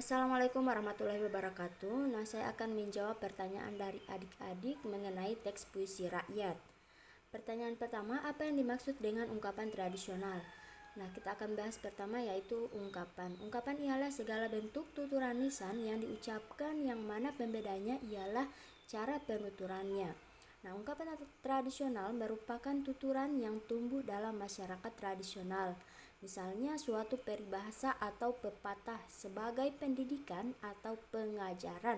Assalamualaikum warahmatullahi wabarakatuh. Saya akan menjawab pertanyaan dari adik-adik mengenai teks puisi rakyat. Pertanyaan pertama, apa yang dimaksud dengan ungkapan tradisional? Kita akan bahas pertama yaitu ungkapan. Ungkapan ialah segala bentuk tuturan lisan yang diucapkan yang mana pembedanya ialah cara penuturannya. Ungkapan tradisional merupakan tuturan yang tumbuh dalam masyarakat tradisional. Misalnya suatu peribahasa atau pepatah sebagai pendidikan atau pengajaran.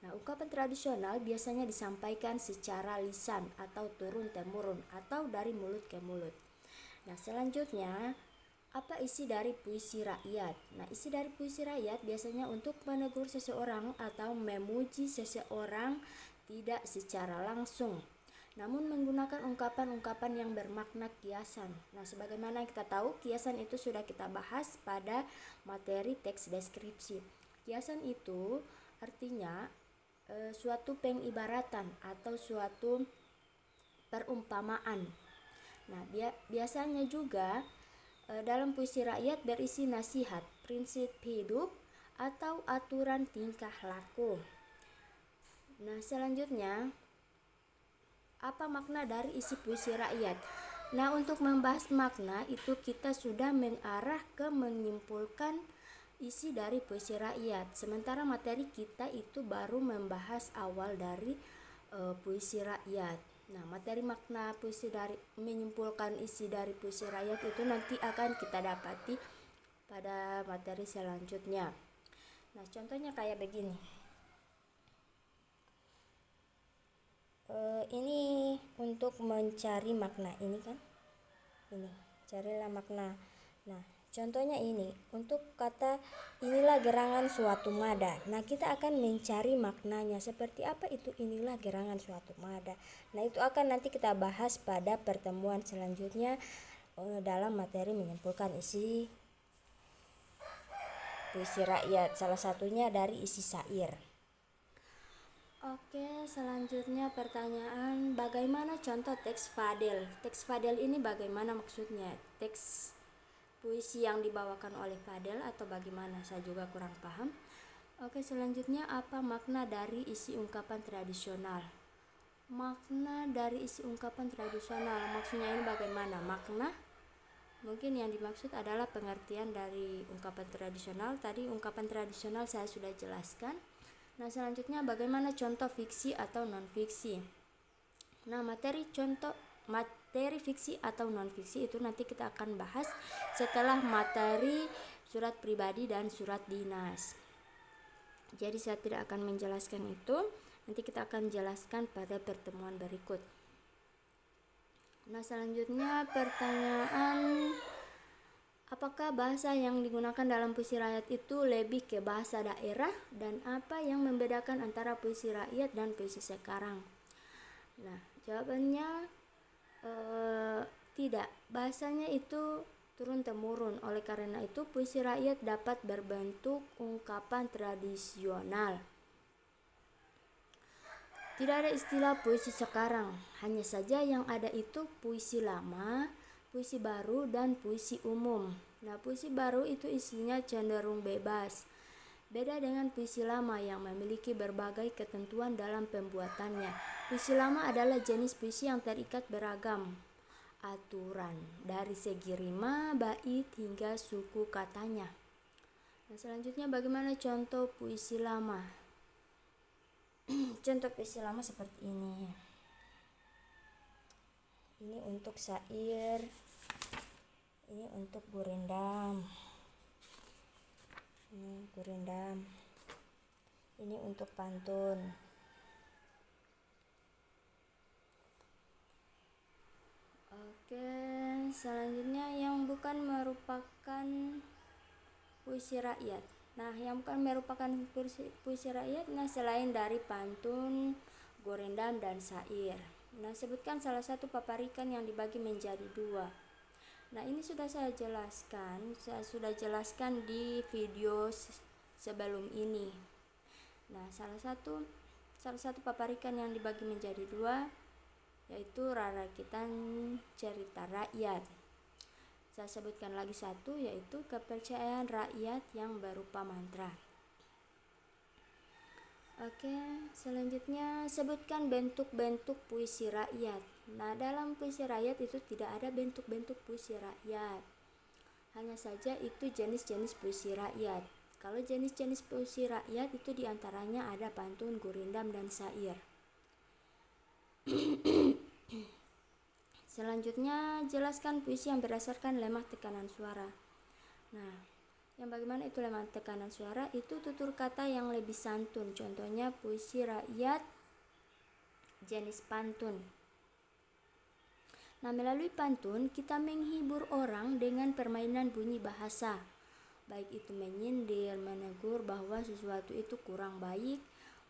Ungkapan tradisional biasanya disampaikan secara lisan atau turun-temurun atau dari mulut ke mulut. Selanjutnya, apa isi dari puisi rakyat? Isi dari puisi rakyat biasanya untuk menegur seseorang atau memuji seseorang tidak secara langsung, namun menggunakan ungkapan-ungkapan yang bermakna kiasan. Sebagaimana kita tahu, kiasan itu sudah kita bahas pada materi teks deskripsi. Kiasan itu artinya suatu pengibaratan atau suatu perumpamaan. Biasanya juga dalam puisi rakyat berisi nasihat, prinsip hidup, atau aturan tingkah laku. Selanjutnya, apa makna dari isi puisi rakyat? Untuk membahas makna itu kita sudah mengarah ke menyimpulkan isi dari puisi rakyat. Sementara materi kita itu baru membahas awal dari puisi rakyat. Materi makna puisi dari menyimpulkan isi dari puisi rakyat itu nanti akan kita dapati pada materi selanjutnya. Contohnya kayak begini. Ini untuk mencari makna, ini carilah makna. Contohnya ini untuk kata inilah gerangan suatu mada. Kita akan mencari maknanya, seperti apa itu inilah gerangan suatu mada. Itu akan nanti kita bahas pada pertemuan selanjutnya dalam materi menyimpulkan isi puisi rakyat, salah satunya dari isi syair. Selanjutnya pertanyaan, bagaimana contoh teks fadel? Teks fadel ini bagaimana maksudnya? Teks puisi yang dibawakan oleh fadel atau bagaimana? Saya juga kurang paham. Selanjutnya, apa makna dari isi ungkapan tradisional? Makna dari isi ungkapan tradisional, maksudnya ini bagaimana? Makna mungkin yang dimaksud adalah pengertian dari ungkapan tradisional. Tadi ungkapan tradisional saya sudah jelaskan. Selanjutnya, bagaimana contoh fiksi atau non-fiksi? Materi fiksi atau non-fiksi itu nanti kita akan bahas setelah materi surat pribadi dan surat dinas. Jadi saya tidak akan menjelaskan itu, nanti kita akan jelaskan pada pertemuan berikut. Selanjutnya pertanyaan, apakah bahasa yang digunakan dalam puisi rakyat itu lebih ke bahasa daerah, dan apa yang membedakan antara puisi rakyat dan puisi sekarang? Jawabannya tidak. Bahasanya itu turun-temurun. Oleh karena itu, puisi rakyat dapat berbentuk ungkapan tradisional. Tidak ada istilah puisi sekarang, hanya saja yang ada itu puisi lama, puisi baru, dan puisi umum. Puisi baru itu isinya cenderung bebas. Beda dengan puisi lama yang memiliki berbagai ketentuan dalam pembuatannya. Puisi lama adalah jenis puisi yang terikat beragam aturan dari segi rima, bait, hingga suku katanya. Selanjutnya, bagaimana contoh puisi lama? Contoh puisi lama seperti ini. Ini untuk syair, ini untuk gurindam. Ini gurindam. Ini untuk pantun. Selanjutnya yang bukan merupakan puisi rakyat. Yang bukan merupakan puisi rakyat, selain dari pantun, gurindam, dan syair. Sebutkan salah satu paparikan yang dibagi menjadi dua. Ini sudah saya jelaskan. Saya sudah jelaskan di video sebelum ini. Salah satu paparikan yang dibagi menjadi dua yaitu rarakitan cerita rakyat. Saya sebutkan lagi satu, yaitu kepercayaan rakyat yang berupa mantra. Oke, selanjutnya sebutkan bentuk-bentuk puisi rakyat. Nah, dalam puisi rakyat itu tidak ada bentuk-bentuk puisi rakyat. Hanya saja itu jenis-jenis puisi rakyat. Kalau jenis-jenis puisi rakyat itu diantaranya ada pantun, gurindam, dan syair. Selanjutnya, jelaskan puisi yang berdasarkan lemah tekanan suara. Nah, yang bagaimana itu lemah tekanan suara? Itu tutur kata yang lebih santun. Contohnya puisi rakyat jenis pantun. Nah, melalui pantun kita menghibur orang dengan permainan bunyi bahasa. Baik itu menyindir, menegur bahwa sesuatu itu kurang baik,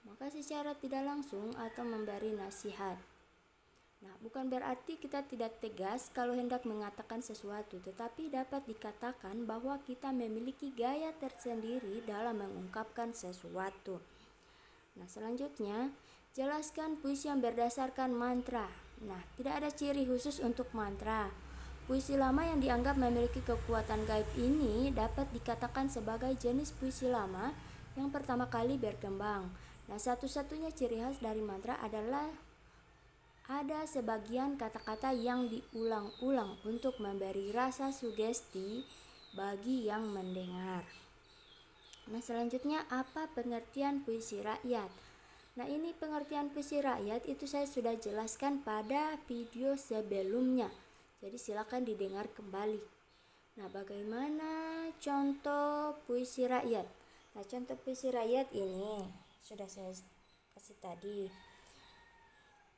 maka secara tidak langsung atau memberi nasihat. Nah, bukan berarti kita tidak tegas kalau hendak mengatakan sesuatu, tetapi dapat dikatakan bahwa kita memiliki gaya tersendiri dalam mengungkapkan sesuatu. Nah, selanjutnya, jelaskan puisi yang berdasarkan mantra. Nah, tidak ada ciri khusus untuk mantra. Puisi lama yang dianggap memiliki kekuatan gaib ini dapat dikatakan sebagai jenis puisi lama yang pertama kali berkembang. Nah, satu-satunya ciri khas dari mantra adalah ada sebagian kata-kata yang diulang-ulang untuk memberi rasa sugesti bagi yang mendengar. Nah, selanjutnya apa pengertian puisi rakyat? Nah, ini pengertian puisi rakyat itu saya sudah jelaskan pada video sebelumnya. Jadi silakan didengar kembali. Nah, bagaimana contoh puisi rakyat? Nah, contoh puisi rakyat ini sudah saya kasih tadi.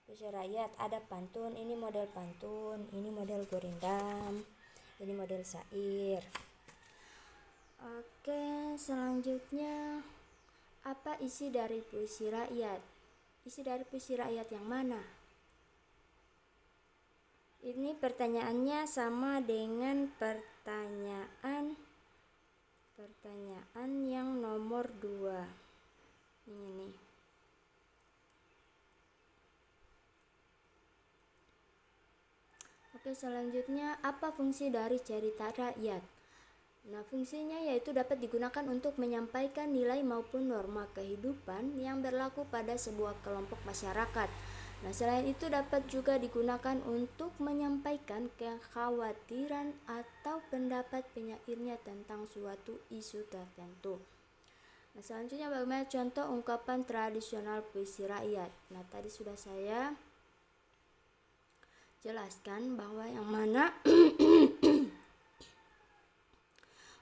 Puisi rakyat ada pantun, ini model pantun, ini model gurindam, ini model syair. Oke, selanjutnya apa isi dari puisi rakyat? Isi dari puisi rakyat yang mana? Ini pertanyaannya sama dengan pertanyaan yang nomor 2. Ini nih. Oke, selanjutnya apa fungsi dari cerita rakyat? Nah, fungsinya yaitu dapat digunakan untuk menyampaikan nilai maupun norma kehidupan yang berlaku pada sebuah kelompok masyarakat. Nah, selain itu dapat juga digunakan untuk menyampaikan kekhawatiran atau pendapat penyairnya tentang suatu isu tertentu. Nah, selanjutnya bagaimana contoh ungkapan tradisional puisi rakyat? Nah, tadi sudah saya jelaskan bahwa yang mana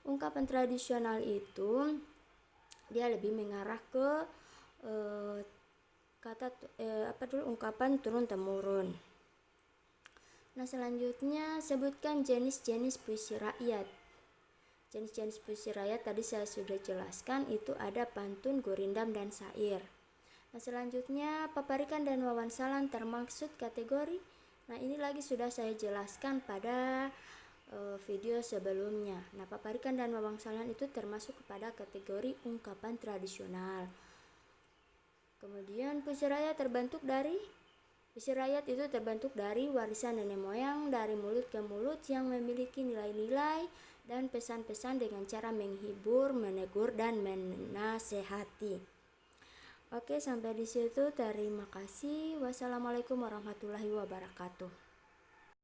ungkapan tradisional itu dia lebih mengarah ke ungkapan turun temurun. Nah, selanjutnya sebutkan jenis-jenis puisi rakyat. Jenis-jenis puisi rakyat tadi saya sudah jelaskan, itu ada pantun, gurindam, dan syair. Nah, selanjutnya paparikan dan wawansalan termaksud kategori. Nah, ini lagi sudah saya jelaskan pada video sebelumnya. Nah, paparikan dan wawansalan itu termasuk kepada kategori ungkapan tradisional. Kemudian puisi rakyat itu terbentuk dari warisan nenek moyang dari mulut ke mulut yang memiliki nilai-nilai dan pesan-pesan dengan cara menghibur, menegur, dan menasehati. Oke, sampai di situ. Terima kasih. Wassalamualaikum warahmatullahi wabarakatuh.